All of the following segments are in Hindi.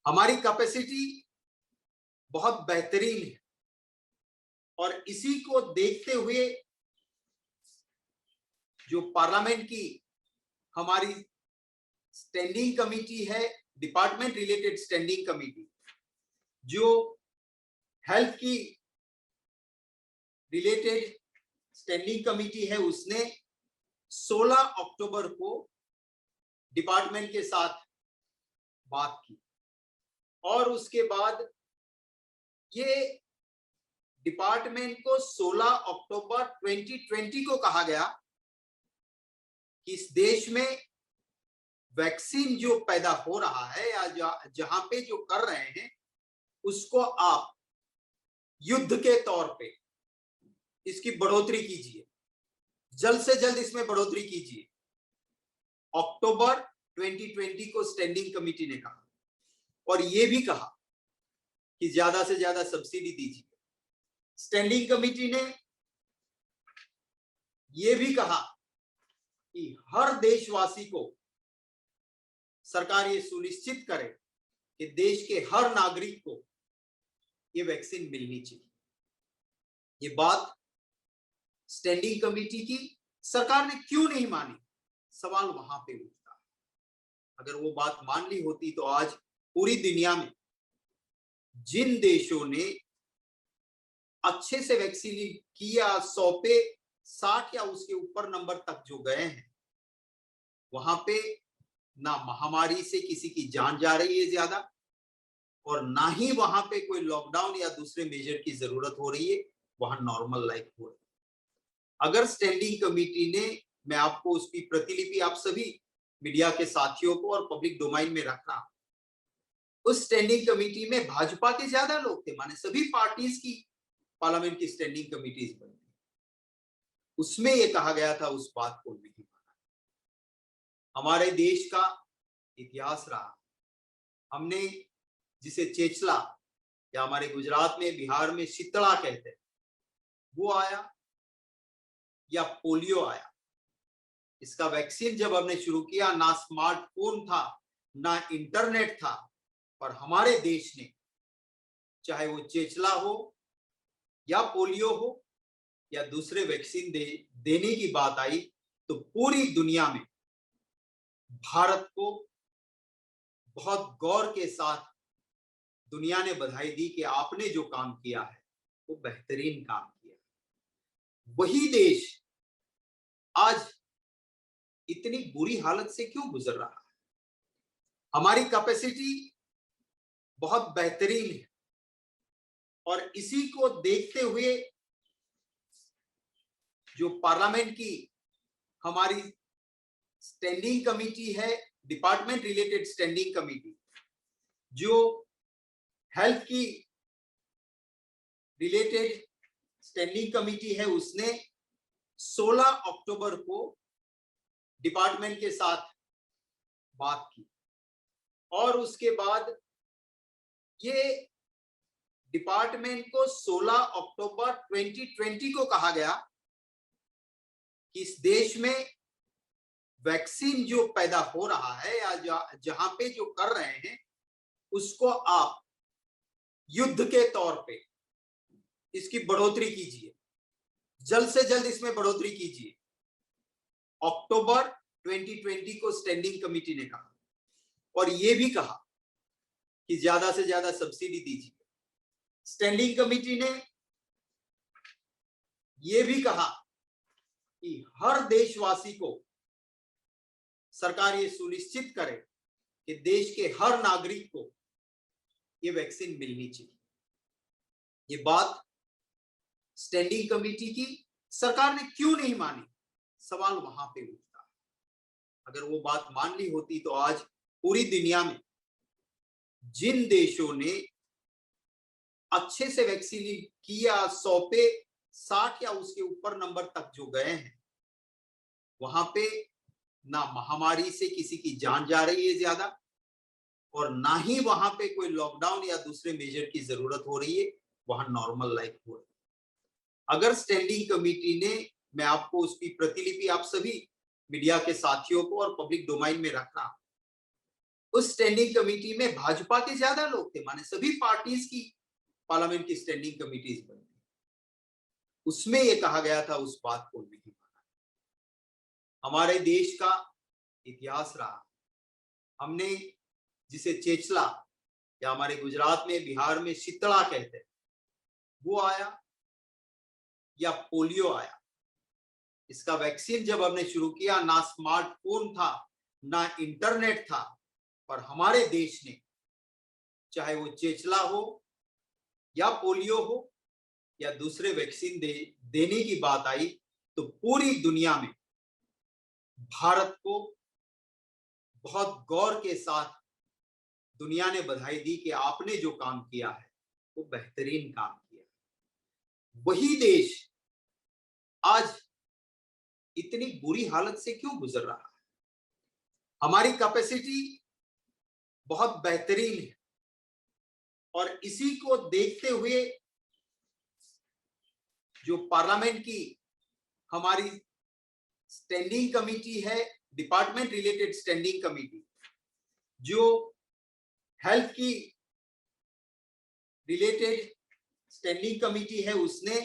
हमारी कैपेसिटी बहुत बेहतरीन है और इसी को देखते हुए जो पार्लियामेंट की हमारी स्टैंडिंग कमेटी है, डिपार्टमेंट रिलेटेड स्टैंडिंग कमेटी, जो हेल्थ की रिलेटेड स्टैंडिंग कमेटी है, उसने 16 अक्टूबर को डिपार्टमेंट के साथ बात की और उसके बाद ये डिपार्टमेंट को 16 अक्टूबर 2020 को कहा गया कि इस देश में वैक्सीन जो पैदा हो रहा है या जहां पे जो कर रहे हैं उसको आप युद्ध के तौर पे इसकी बढ़ोतरी कीजिए, जल्द से जल्द इसमें बढ़ोतरी कीजिए। अक्टूबर 2020 को स्टैंडिंग कमेटी ने कहा और ये भी कहा कि ज्यादा से ज्यादा सब्सिडी दीजिए। स्टैंडिंग कमेटी ने ये भी कहा कि हर देशवासी को सरकार ये सुनिश्चित करे कि देश के हर नागरिक को ये वैक्सीन मिलनी चाहिए। ये बात स्टैंडिंग कमेटी की सरकार ने क्यों नहीं मानी, सवाल वहां पे उठता है। अगर वो बात मान ली होती तो आज पूरी दुनिया में जिन देशों ने अच्छे से वैक्सीन किया 100 पे 60 या उसके ऊपर नंबर तक जो गए हैं, वहां पे ना महामारी से किसी की जान जा रही है ज्यादा और ना ही वहां पे कोई लॉकडाउन या दूसरे मेजर की जरूरत हो रही है, वहां नॉर्मल लाइफ हो रही है। अगर स्टैंडिंग कमेटी ने, मैं आपको उसकी प्रतिलिपि आप सभी मीडिया के साथियों को और पब्लिक डोमाइन में रखना, उस स्टैंडिंग कमेटी में भाजपा के ज्यादा लोग थे, माने सभी पार्टीज की पार्लियामेंट की स्टैंडिंग कमेटीज बनी, उसमें यह कहा गया था, उस बात को नहीं माना। हमारे देश का इतिहास रहा, हमने जिसे चेचला या हमारे गुजरात में बिहार में शीतला कहते हैं, वो आया या पोलियो आया। इसका वैक्सीन जब हमने शुरू किया, ना स्मार्टफोन था ना इंटरनेट था, पर हमारे देश ने, चाहे वो चेचला हो या पोलियो हो या दूसरे वैक्सीन देने की बात आई, तो पूरी दुनिया में भारत को बहुत गौर के साथ दुनिया ने बधाई दी कि आपने जो काम किया है वो बेहतरीन काम किया। वही देश आज इतनी बुरी हालत से क्यों गुजर रहा है? हमारी कैपेसिटी बहुत बेहतरीन है और इसी को देखते हुए जो पार्लियामेंट की हमारी स्टैंडिंग कमेटी है, डिपार्टमेंट रिलेटेड स्टैंडिंग कमेटी, जो हेल्थ की रिलेटेड स्टैंडिंग कमेटी है, उसने 16 अक्टूबर को डिपार्टमेंट के साथ बात की और उसके बाद ये डिपार्टमेंट को 16 अक्टूबर 2020 को कहा गया कि इस देश में वैक्सीन जो पैदा हो रहा है या जहां पे जो कर रहे हैं उसको आप युद्ध के तौर पे इसकी बढ़ोतरी कीजिए, जल्द से जल्द इसमें बढ़ोतरी कीजिए। अक्टूबर 2020 को स्टैंडिंग कमेटी ने कहा और यह भी कहा कि ज्यादा से ज्यादा सब्सिडी दीजिए। स्टैंडिंग कमेटी ने यह भी कहा कि हर देशवासी को सरकार ये सुनिश्चित करे कि देश के हर नागरिक को ये वैक्सीन मिलनी चाहिए। ये बात स्टैंडिंग कमेटी की सरकार ने क्यों नहीं मानी, सवाल वहां पे उठता है। अगर वो बात मान ली होती तो आज पूरी दुनिया में जिन देशों ने अच्छे से वैक्सीन किया 100 पे 60 या उसके ऊपर नंबर तक जो गए हैं, वहां पे ना महामारी से किसी की जान जा रही है ज्यादा और ना ही वहां पे कोई लॉकडाउन या दूसरे मेजर की जरूरत हो रही है, वहां नॉर्मल लाइफ हो रही है। अगर स्टैंडिंग कमेटी ने, मैं आपको उसकी प्रतिलिपि आप सभी मीडिया के साथियों को और पब्लिक डोमाइन में रखना, उस स्टैंडिंग कमेटी में भाजपा के ज्यादा लोग थे, माने सभी पार्टीज की पार्लियामेंट की स्टैंडिंग कमेटीज बनती, उसमें यह कहा गया था, उस बात को नहीं माना। हमारे देश का इतिहास रहा, हमने जिसे चेचला या हमारे गुजरात में बिहार में शीतला कहते हैं, वो आया या पोलियो आया। इसका वैक्सीन जब हमने शुरू किया, ना स्मार्टफोन था ना इंटरनेट था, पर हमारे देश ने, चाहे वो चेचला हो या पोलियो हो या दूसरे वैक्सीन देने की बात आई, तो पूरी दुनिया में भारत को बहुत गौर के साथ दुनिया ने बधाई दी कि आपने जो काम किया है वो बेहतरीन काम किया। वही देश आज इतनी बुरी हालत से क्यों गुजर रहा है? हमारी कैपेसिटी बहुत बेहतरीन है और इसी को देखते हुए जो पार्लियामेंट की हमारी स्टैंडिंग कमेटी है, डिपार्टमेंट रिलेटेड स्टैंडिंग कमेटी, जो हेल्थ की रिलेटेड स्टैंडिंग कमेटी है, उसने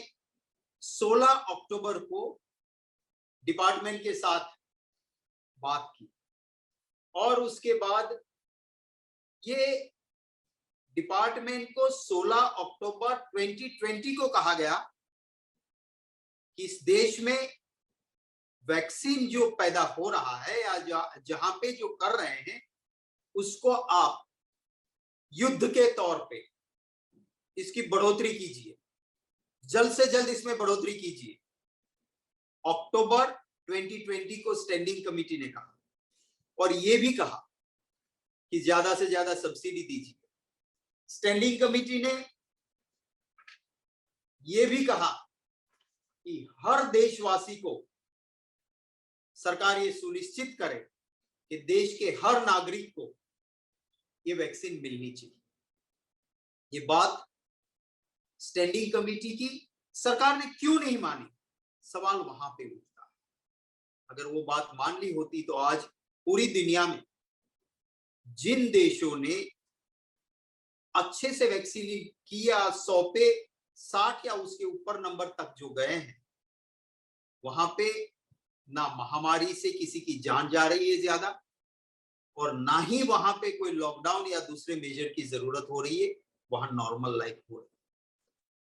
16 अक्टूबर को डिपार्टमेंट के साथ बात की और उसके बाद ये डिपार्टमेंट को 16 अक्टूबर 2020 को कहा गया कि इस देश में वैक्सीन जो पैदा हो रहा है या जहां पे जो कर रहे हैं, उसको आप युद्ध के तौर पे इसकी बढ़ोतरी कीजिए, जल्द से जल्द इसमें बढ़ोतरी कीजिए। अक्टूबर 2020 को स्टैंडिंग कमेटी ने कहा और यह भी कहा कि ज्यादा से ज्यादा सब्सिडी दीजिए। स्टैंडिंग कमेटी ने यह भी कहा कि हर देशवासी को सरकार ये सुनिश्चित करे कि देश के हर नागरिक को ये वैक्सीन मिलनी चाहिए। ये बात स्टैंडिंग कमेटी की सरकार ने क्यों नहीं मानी, सवाल वहां पे उठता है। अगर वो बात मान ली होती तो आज पूरी दुनिया में जिन देशों ने अच्छे से वैक्सीन किया, 100 पे 60 या उसके ऊपर नंबर तक जो गए हैं, वहां पे ना महामारी से किसी की जान जा रही है ज्यादा और ना ही वहां पे कोई लॉकडाउन या दूसरे मेजर की जरूरत हो रही है, वहां नॉर्मल लाइफ हो रही है।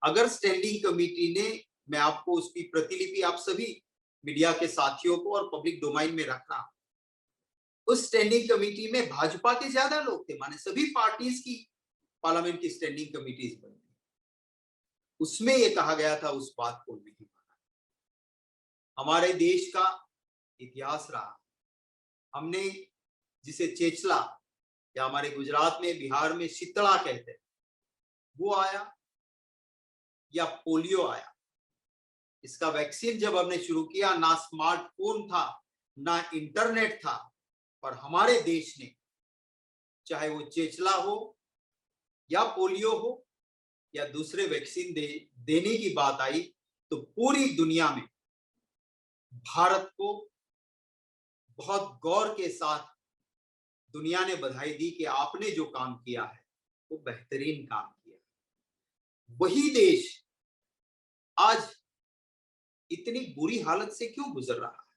अगर स्टैंडिंग कमेटी ने, मैं आपको उसकी प्रतिलिपि आप सभी मीडिया के साथियों को और पब्लिक डोमाइन में रख रहा हूं, उस स्टैंडिंग कमेटी में भाजपा के ज्यादा लोग थे, माने सभी पार्टीज की पार्लियामेंट की स्टैंडिंग कमेटीज बनती, उसमें यह कहा गया था, उस बात को नहीं माना। हमारे देश का इतिहास रहा, हमने जिसे चेचला या हमारे गुजरात में बिहार में शीतला कहते हैं, वो आया या पोलियो आया। इसका वैक्सीन जब हमने शुरू किया, ना स्मार्टफोन था ना इंटरनेट था, पर हमारे देश ने, चाहे वो चेचला हो या पोलियो हो या दूसरे वैक्सीन देने की बात आई, तो पूरी दुनिया में भारत को बहुत गौर के साथ दुनिया ने बधाई दी कि आपने जो काम किया है वो बेहतरीन काम किया। वही देश आज इतनी बुरी हालत से क्यों गुजर रहा है?